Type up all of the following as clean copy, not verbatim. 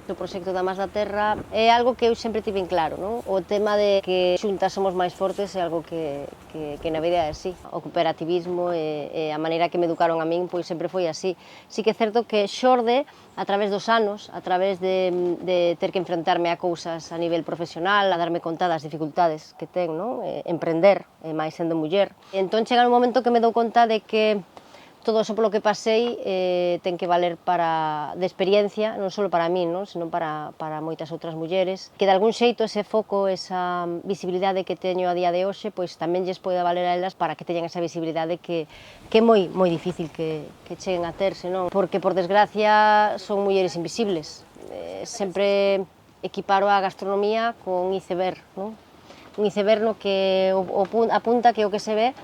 O proxecto da Más da Terra é algo que eu sempre tive en claro, non? O tema de que xuntas somos máis fortes é algo que na vida é así. O cooperativismo e a maneira que me educaron a min pois sempre foi así. Sí que é certo que xorde a través dos anos, a través de ter que enfrentarme a cousas a nivel profesional, a darme conta das dificultades que ten, non? Emprender, máis sendo muller. Entón chega un momento que me dou conta de que todo eso polo que pasei ten que valer de experiencia, non só para min, non? Senón para moitas outras mulleres, que de algún xeito ese foco, esa visibilidade que teño a día de hoxe, pois tamén lles poida valer a elas para que teñan esa visibilidade que é moi difícil que cheguen a terse, non? Porque, por desgracia, son mulleres invisibles. Sempre equiparo a gastronomía con un iceberg, non? Un iceberg no que apunta que o que se ve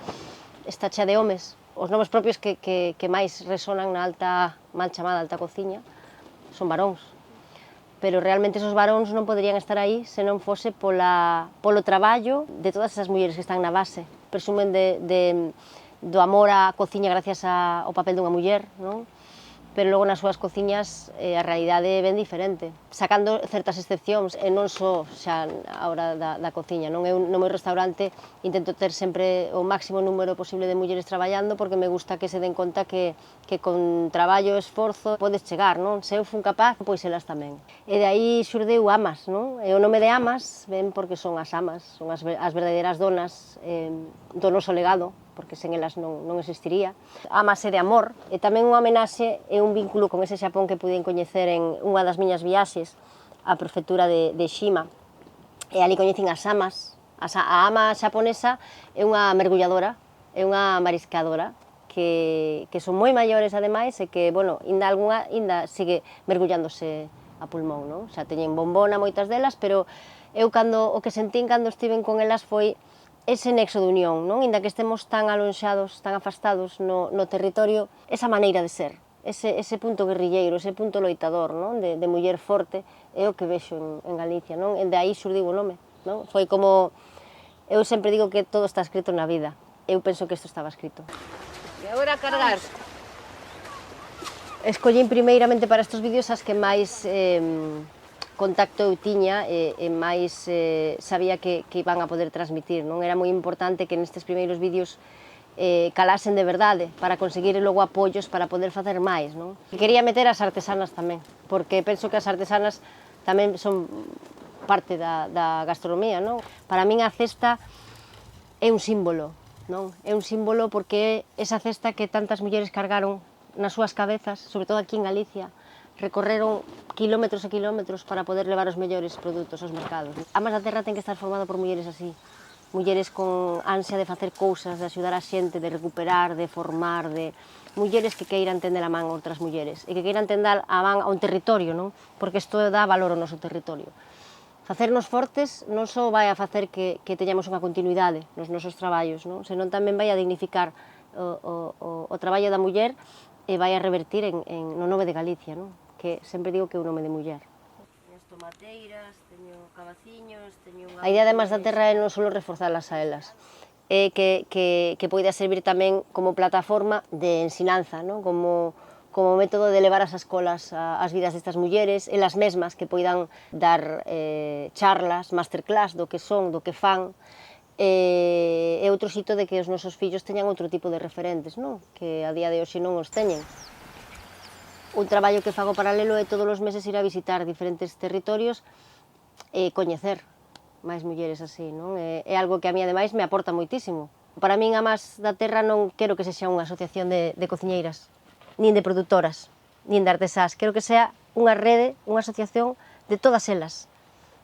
está chea de homes. Os nomes propios que máis resonan na mal chamada alta cociña son varóns, pero realmente esos varóns non poderían estar aí se non fose polo traballo de todas esas mulleres que están na base. Presumen do amor á cociña gracias ao papel dunha muller, non? Pero logo nas súas cociñas a realidade é ben diferente, sacando certas excepcións, e non só xa a hora da cociña, non? Eu no meu restaurante intento ter sempre o máximo número posible de mulleres traballando porque me gusta que se den conta que con traballo e esforzo podes chegar, non? Se eu fun capaz, pois elas tamén. E de aí xurdeu Amas, non? E o nome de Amas ven porque son as amas, son as verdadeiras donas do noso legado, porque sen elas non existiría. Amas é de amor, e tamén unha homenaxe e un vínculo con ese Xapón que puiden coñecer en unha das miñas viaxes á prefectura de Shima. E ali coñecín as amas. A ama xaponesa é unha mergulladora, é unha mariscadora, que son moi maiores ademais e que, bueno, ainda sigue mergullándose a pulmón, non? Xa teñen bombona moitas delas, pero eu o que sentín cando estiven con elas foi ese nexo de unión, non? Inda que estemos tan alonxados, tan afastados no territorio, esa maneira de ser, ese punto guerrilleiro, ese punto loitador, non? De muller forte, é o que vexo en Galicia, non? E de aí xurdiu o nome, non? Foi como, eu sempre digo que todo está escrito na vida, eu penso que isto estaba escrito. E agora cargar? Escollín primeiramente para estes vídeos as que máis contacto eu tiña e máis sabía que iban a poder transmitir, non? Era moi importante que nestes primeiros vídeos calasen de verdade para conseguir logo apoios para poder facer máis, non? Quería meter as artesanas tamén, porque penso que as artesanas tamén son parte da gastronomía, non? Para min a cesta é un símbolo, non? É un símbolo porque é esa cesta que tantas mulleres cargaron nas súas cabezas, sobre todo aquí en Galicia, recorreron quilómetros e quilómetros para poder levar os mellores produtos aos mercados. A Más da Terra ten que estar formada por mulleres así, mulleres con ansia de facer cousas, de axudar a xente, de recuperar, de formar, de mulleres que queiran tender a man a outras mulleres e que queiran tender a man a un territorio, non? Porque isto dá valor ao noso territorio. Facernos fortes non só vai a facer que teñamos unha continuidade nos nosos traballos, non? Senón tamén vai a dignificar o traballo da muller e vai a revertir no nome de Galicia, non? Que sempre digo que é un nome de muller. Teño as tomateiras, teño cabaciños, teño unha... A idea de Más da Terra é non só reforzalas a elas, é que poida servir tamén como plataforma de ensinanza, non? Como método de levar as escolas as vidas destas mulleres, elas mesmas que poidan dar charlas, masterclass do que son, do que fan, e outro xito de que os nosos fillos teñan outro tipo de referentes, non? Que a día de hoxe non os teñen. Un traballo que fago paralelo é todos os meses ir a visitar diferentes territorios e coñecer máis mulleres así, non? É algo que a mí, ademais, me aporta moitísimo. Para min, a Más da Terra non quero que sexa unha asociación de cociñeiras, nin de produtoras, nin de artesás. Quero que sea unha rede, unha asociación de todas elas,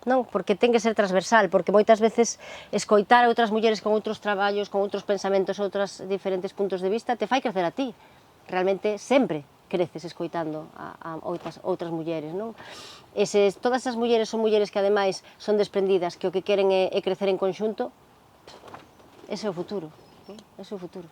non? Porque ten que ser transversal, porque moitas veces escoitar a outras mulleres con outros traballos, con outros pensamentos, outros diferentes puntos de vista, te fai crecer a ti. Realmente sempre creces escoitando a outras mulleres, non? E se todas as mulleres son mulleres que ademais son desprendidas, que o que queren é crecer en conxunto, ese é o futuro, non? Ese é o futuro.